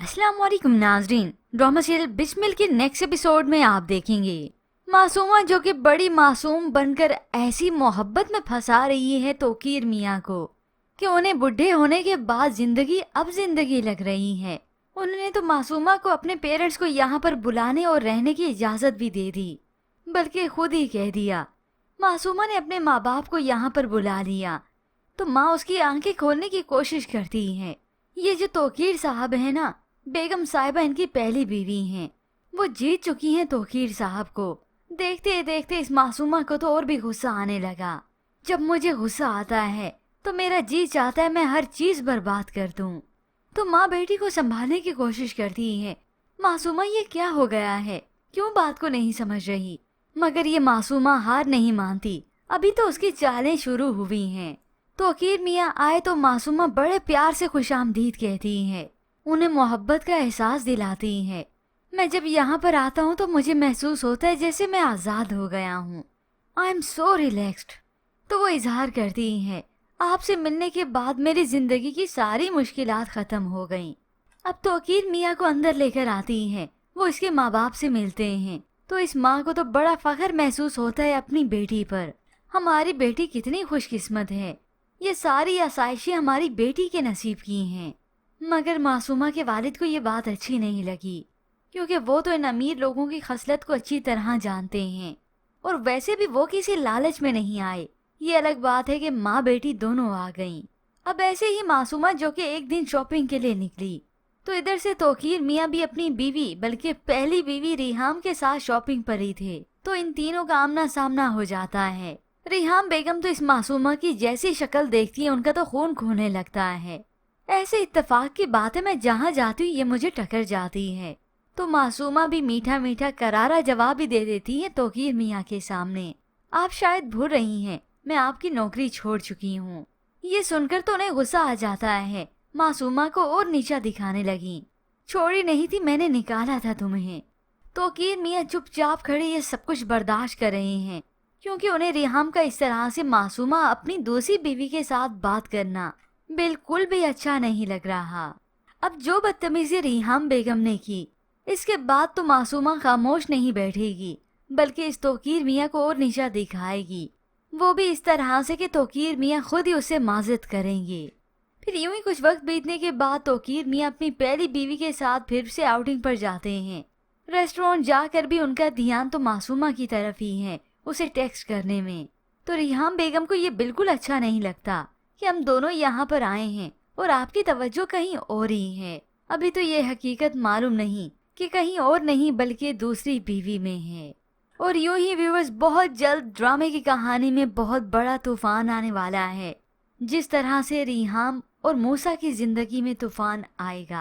अस्सलाम वालेकुम नाजरीन, ड्रामा सीरियल बिस्मिल के नेक्स्ट एपिसोड में आप देखेंगे मासूमा जो कि बड़ी मासूम बनकर ऐसी मोहब्बत में फंसा रही है तोकीर मियाँ को कि उन्हें बुढ़े होने के बाद जिंदगी अब जिंदगी लग रही है। उन्होंने तो मासूमा को अपने पेरेंट्स को यहाँ पर बुलाने और रहने की इजाज़त भी दे दी, बल्कि खुद ही कह दिया। मासूमा ने अपने माँ बाप को यहाँ पर बुला लिया तो माँ उसकी आंखें खोलने की कोशिश करती है। ये जो तोकीर साहब है ना, बेगम साहिबा इनकी पहली बीवी हैं। वो जीत चुकी हैं तोकीर साहब को। देखते देखते इस मासूमा को तो और भी गुस्सा आने लगा। जब मुझे गुस्सा आता है तो मेरा जी चाहता है मैं हर चीज बर्बाद कर दूं। तो माँ बेटी को संभालने की कोशिश करती है। मासूमा ये क्या हो गया है, क्यों बात को नहीं समझ रही? मगर ये मासूमा हार नहीं मानती, अभी तो उसकी चालें शुरू हुई हैं। तोकीर मियाँ आए तो मासूमा बड़े प्यार से खुशामदीद कहती है, उन्हें मोहब्बत का एहसास दिलाती है। मैं जब यहाँ पर आता हूँ तो मुझे महसूस होता है जैसे मैं आज़ाद हो गया हूँ। I am so relaxed. तो वो इजहार करती हैं, आपसे मिलने के बाद मेरी जिंदगी की सारी मुश्किलात ख़त्म हो गईं। अब तोकीर मियाँ को अंदर लेकर आती हैं। वो इसके माँ बाप से मिलते हैं तो इस माँ को तो बड़ा फख्र महसूस होता है अपनी बेटी पर। हमारी बेटी कितनी खुशकिस्मत है, ये सारी आसाइशें हमारी बेटी के नसीब की हैं। मगर मासूमा के वालिद को ये बात अच्छी नहीं लगी, क्योंकि वो तो इन अमीर लोगों की खसलत को अच्छी तरह जानते हैं और वैसे भी वो किसी लालच में नहीं आए। ये अलग बात है कि माँ बेटी दोनों आ गईं। अब ऐसे ही मासूमा जो कि एक दिन शॉपिंग के लिए निकली तो इधर से तोकीर मियाँ भी अपनी बीवी, बल्कि पहली बीवी रिहाम के साथ शॉपिंग पर ही थे। तो इन तीनों का आमना सामना हो जाता है। रिहाम बेगम तो इस मासूमा की जैसी शक्ल देखती है उनका तो खून खोने लगता है। ऐसे इत्तेफाक की बात है, मैं जहाँ जाती हूँ ये मुझे टकर जाती है। तो मासूमा भी मीठा मीठा करारा जवाब भी दे देती है तोकीर मियाँ के सामने। आप शायद भूल रही हैं, मैं आपकी नौकरी छोड़ चुकी हूँ। ये सुनकर तो उन्हें गुस्सा आ जाता है। मासूमा को और नीचा दिखाने लगी। छोड़ी नहीं थी, मैंने निकाला था तुम्हें। तोकीर मियाँ चुपचाप खड़े ये सब कुछ बर्दाश्त कर रहे हैं, क्योंकि उन्हें रिहाम का इस तरह से मासूमा अपनी दूसरी बीवी के साथ बात करना बिल्कुल भी अच्छा नहीं लग रहा। अब जो बदतमीजी रिहाम बेगम ने की, इसके बाद तो मासूमा खामोश नहीं बैठेगी, बल्कि इस तोकीर मियाँ को और नीचा दिखाएगी। वो भी इस तरह से कि तोकीर मियाँ खुद ही उससे माजरत करेंगे। फिर यूं ही कुछ वक्त बीतने के बाद तोकीर मियाँ अपनी पहली बीवी के साथ फिर से आउटिंग पर जाते हैं। रेस्टोरेंट जाकर भी उनका ध्यान तो मासूमा की तरफ ही है, उसे टेक्स्ट करने में। तो रिहाम बेगम को ये बिल्कुल अच्छा नहीं लगता कि हम दोनों यहाँ पर आए हैं और आपकी तवज्जो कहीं और ही है। अभी तो ये हकीकत मालूम नहीं कि कहीं और नहीं बल्कि दूसरी बीवी में है। और यूं ही व्यूअर्स, बहुत जल्द ड्रामे की कहानी में बहुत बड़ा तूफान आने वाला है। जिस तरह से रिहाम और मूसा की जिंदगी में तूफान आएगा।